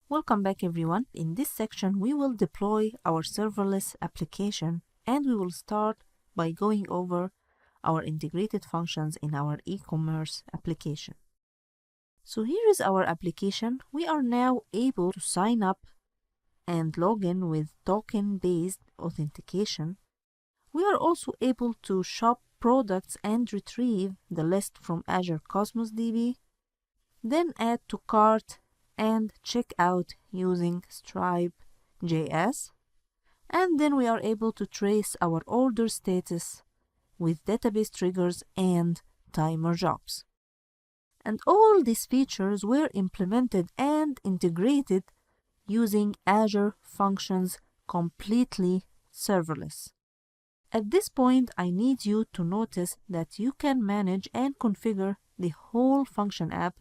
Welcome back everyone. In this section we will deploy our serverless application and we will start by going over our integrated functions in our e-commerce application. So here is our application. We are now able to sign up and log in with token-based authentication. We are also able to shop products and retrieve the list from Azure Cosmos DB, then add to cart and check out using Stripe.js, and then we are able to trace our order status with database triggers and timer jobs. And all these features were implemented and integrated using Azure Functions completely serverless. At this point, I need you to notice that you can manage and configure the whole function app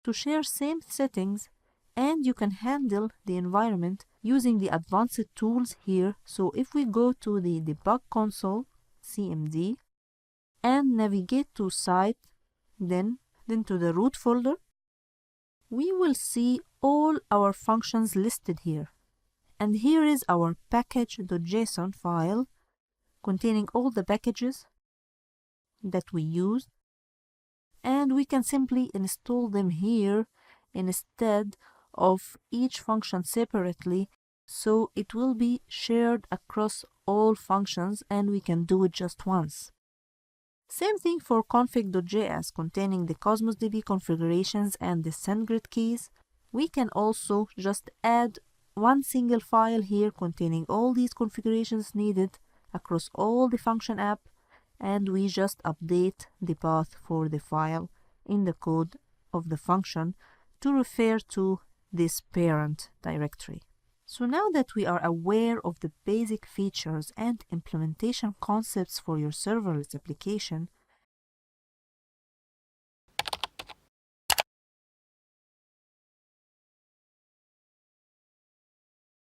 to share same settings, and you can handle the environment using the advanced tools here. So if we go to the debug console, CMD, and navigate to site, then to the root folder, we will see all our functions listed here. And here is our package.json file containing all the packages that we used, and we can simply install them here instead of each function separately, so it will be shared across all functions and we can do it just once. Same thing for config.js containing the Cosmos DB configurations and the SendGrid keys. We can also just add one single file here containing all these configurations needed across all the function app, and we just update the path for the file in the code of the function to refer to this parent directory. So now that we are aware of the basic features and implementation concepts for your serverless application,